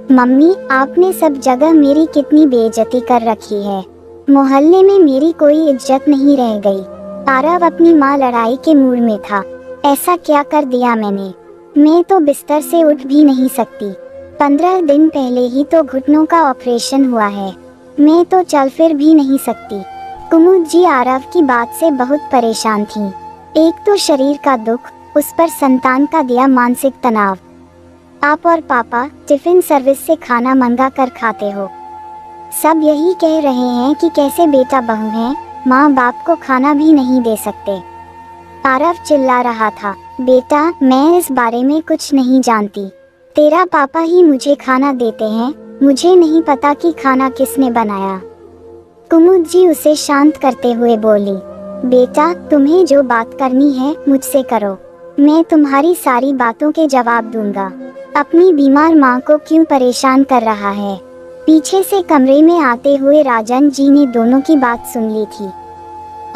Mummy, आपने सब जगह मेरी कितनी बेइज्जती कर रखी है। मोहल्ले में मेरी कोई इज्जत नहीं रह गई। आरव अपनी माँ लड़ाई के मूड में था। ऐसा क्या कर दिया मैंने? मैं तो बिस्तर से उठ भी नहीं सकती। 15 दिन पहले ही तो घुटनों का ऑपरेशन हुआ है। मैं तो चल फिर भी नहीं सकती। कुमुद जी आरव की बात से बहुत परेशान थीं। एक तो शरीर का दुख, उस पर संतान का दिया मानसिक तनाव। आप और पापा टिफिन सर्विस से खाना मंगा कर खाते हो। सब यही कह रहे हैं कि कैसे बेटा बहू हैं, माँ बाप को खाना भी नहीं दे सकते। आरव चिल्ला रहा था, बेटा मैं इस बारे में कुछ नहीं जानती। तेरा पापा ही मुझे खाना देते हैं, मुझे नहीं पता कि खाना किसने बनाया। कुमुद जी उसे शांत करते हुए बोली, बेटा तुम्हें जो बात करनी है मुझसे करो, मैं तुम्हारी सारी बातों के जवाब दूंगा। अपनी बीमार माँ को क्यों परेशान कर रहा है? पीछे से कमरे में आते हुए राजन जी ने दोनों की बात सुन ली थी।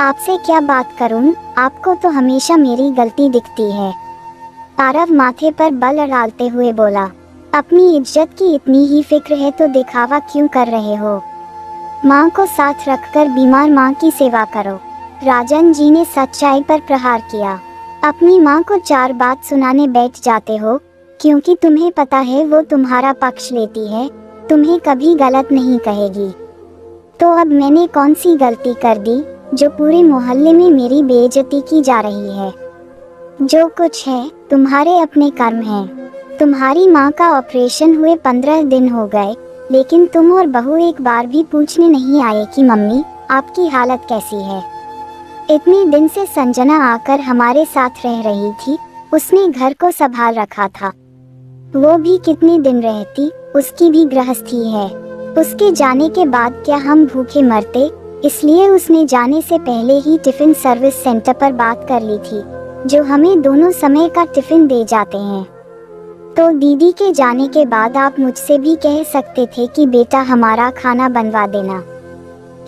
आपसे क्या बात करूं, आपको तो हमेशा मेरी गलती दिखती है। आरव माथे पर बल डालते हुए बोला, अपनी इज्जत की इतनी ही फिक्र है तो दिखावा क्यों कर रहे हो? माँ को साथ रखकर बीमार माँ की सेवा करो। राजन जी ने सच्चाई पर प्रहार किया। अपनी माँ को 4 बात सुनाने बैठ जाते हो, क्योंकि तुम्हें पता है वो तुम्हारा पक्ष लेती है, तुम्हें कभी गलत नहीं कहेगी। तो अब मैंने कौन सी गलती कर दी जो पूरे मोहल्ले में मेरी बेइज्जती की जा रही है? जो कुछ है तुम्हारे अपने कर्म हैं। तुम्हारी माँ का ऑपरेशन हुए 15 दिन हो गए, लेकिन तुम और बहू एक बार भी पूछने नहीं आए कि मम्मी आपकी हालत कैसी है। इतने दिन से संजना आकर हमारे साथ रह रही थी, उसने घर को संभाल रखा था। वो भी कितने दिन रहती, उसकी भी गृहस्थी है। उसके जाने के बाद क्या हम भूखे मरते? इसलिए उसने जाने से पहले ही टिफिन सर्विस सेंटर पर बात कर ली थी, जो हमें दोनों समय का टिफिन दे जाते हैं। तो दीदी के जाने के बाद आप मुझसे भी कह सकते थे कि बेटा हमारा खाना बनवा देना,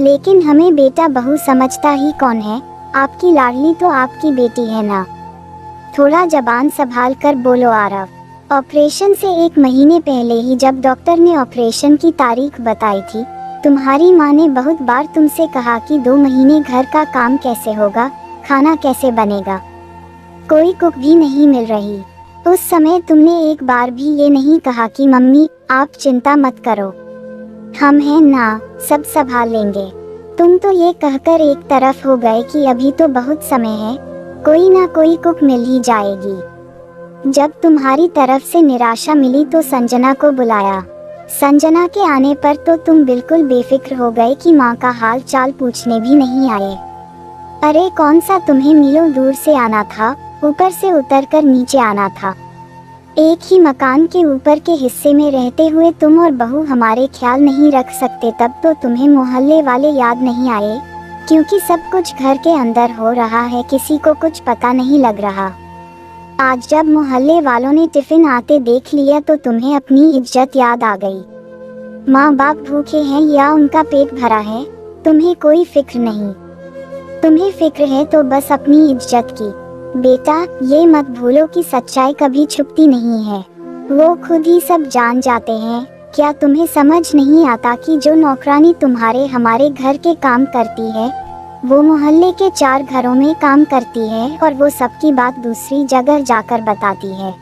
लेकिन हमें बेटा बहू समझता ही कौन है? आपकी लाडली तो आपकी बेटी है ना। थोड़ा जबान संभाल कर बोलो आरव। ऑपरेशन से 1 महीने पहले ही जब डॉक्टर ने ऑपरेशन की तारीख बताई थी, तुम्हारी माँ ने बहुत बार तुमसे कहा कि 2 महीने घर का काम कैसे होगा, खाना कैसे बनेगा, कोई कुक भी नहीं मिल रही। उस समय तुमने एक बार भी ये नहीं कहा कि मम्मी आप चिंता मत करो, हम हैं ना, सब संभाल लेंगे। तुम तो ये कहकर एक तरफ हो गए कि अभी तो बहुत समय है, कोई ना कोई कुक मिल ही जाएगी। जब तुम्हारी तरफ से निराशा मिली तो संजना को बुलाया। संजना के आने पर तो तुम बिल्कुल बेफिक्र हो गए कि माँ का हाल चाल पूछने भी नहीं आए। अरे कौन सा तुम्हें मीलों दूर से आना था, ऊपर से उतरकर नीचे आना था। एक ही मकान के ऊपर के हिस्से में रहते हुए तुम और बहू हमारे ख्याल नहीं रख सकते, तब तो तुम्हें मोहल्ले वाले याद नहीं आए, क्योंकि सब कुछ घर के अंदर हो रहा है, किसी को कुछ पता नहीं लग रहा। आज जब मोहल्ले वालों ने टिफिन आते देख लिया तो तुम्हें अपनी इज्जत याद आ गई। माँ बाप भूखे हैं या उनका पेट भरा है, तुम्हें कोई फिक्र नहीं। तुम्हें फिक्र है तो बस अपनी इज्जत की। बेटा ये मत भूलो कि सच्चाई कभी छुपती नहीं है, वो खुद ही सब जान जाते हैं। क्या तुम्हें समझ नहीं आता कि जो नौकरानी तुम्हारे हमारे घर के काम करती है, वो मोहल्ले के 4 घरों में काम करती है और वो सबकी बात दूसरी जगह जाकर बताती है।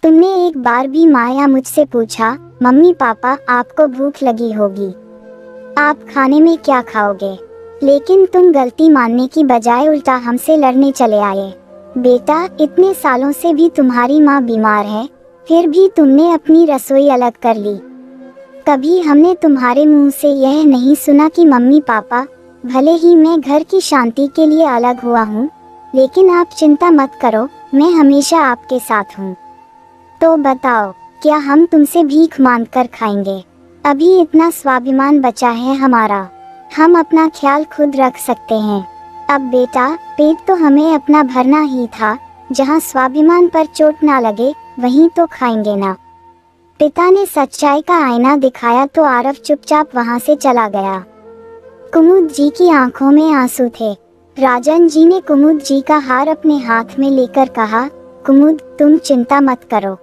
तुमने एक बार भी माँ या मुझसे पूछा, मम्मी पापा आपको भूख लगी होगी, आप खाने में क्या खाओगे? लेकिन तुम गलती मानने की बजाय उल्टा हमसे लड़ने चले आए। बेटा इतने सालों से भी तुम्हारी माँ बीमार है, फिर भी तुमने अपनी रसोई अलग कर ली। कभी हमने तुम्हारे मुंह से यह नहीं सुना कि मम्मी पापा भले ही मैं घर की शांति के लिए अलग हुआ हूँ, लेकिन आप चिंता मत करो, मैं हमेशा आपके साथ हूँ। तो बताओ क्या हम तुमसे भीख मांग कर खाएंगे? अभी इतना स्वाभिमान बचा है हमारा, हम अपना ख्याल खुद रख सकते हैं। अब बेटा पेट तो हमें अपना भरना ही था, जहाँ स्वाभिमान पर चोट ना लगे वहीं तो खाएंगे ना। पिता ने सच्चाई का आईना दिखाया तो आरव चुपचाप वहाँ से चला गया। कुमुद जी की आंखों में आंसू थे। राजन जी ने कुमुद जी का हार अपने हाथ में लेकर कहा, कुमुद तुम चिंता मत करो,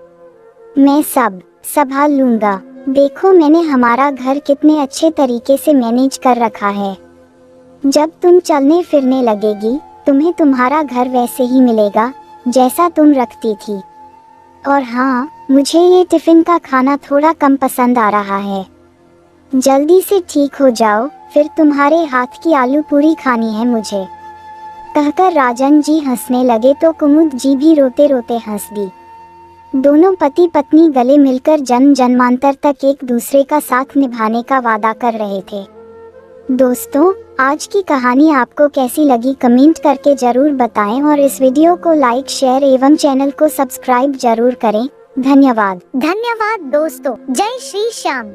मैं सब संभाल लूंगा। देखो मैंने हमारा घर कितने अच्छे तरीके से मैनेज कर रखा है। जब तुम चलने फिरने लगेगी तुम्हें तुम्हारा घर वैसे ही मिलेगा जैसा तुम रखती थी। और हाँ, मुझे ये टिफिन का खाना थोड़ा कम पसंद आ रहा है। जल्दी से ठीक हो जाओ, फिर तुम्हारे हाथ की आलू पूरी खानी है मुझे। कहकर राजन जी हंसने लगे तो कुमुद जी भी रोते रोते हंस दी। दोनों पति पत्नी गले मिलकर जन्म जन्मांतर तक एक दूसरे का साथ निभाने का वादा कर रहे थे। दोस्तों, आज की कहानी आपको कैसी लगी कमेंट करके जरूर बताएं और इस वीडियो को लाइक शेयर एवं चैनल को सब्सक्राइब जरूर करें। धन्यवाद। धन्यवाद दोस्तों। जय श्री श्याम।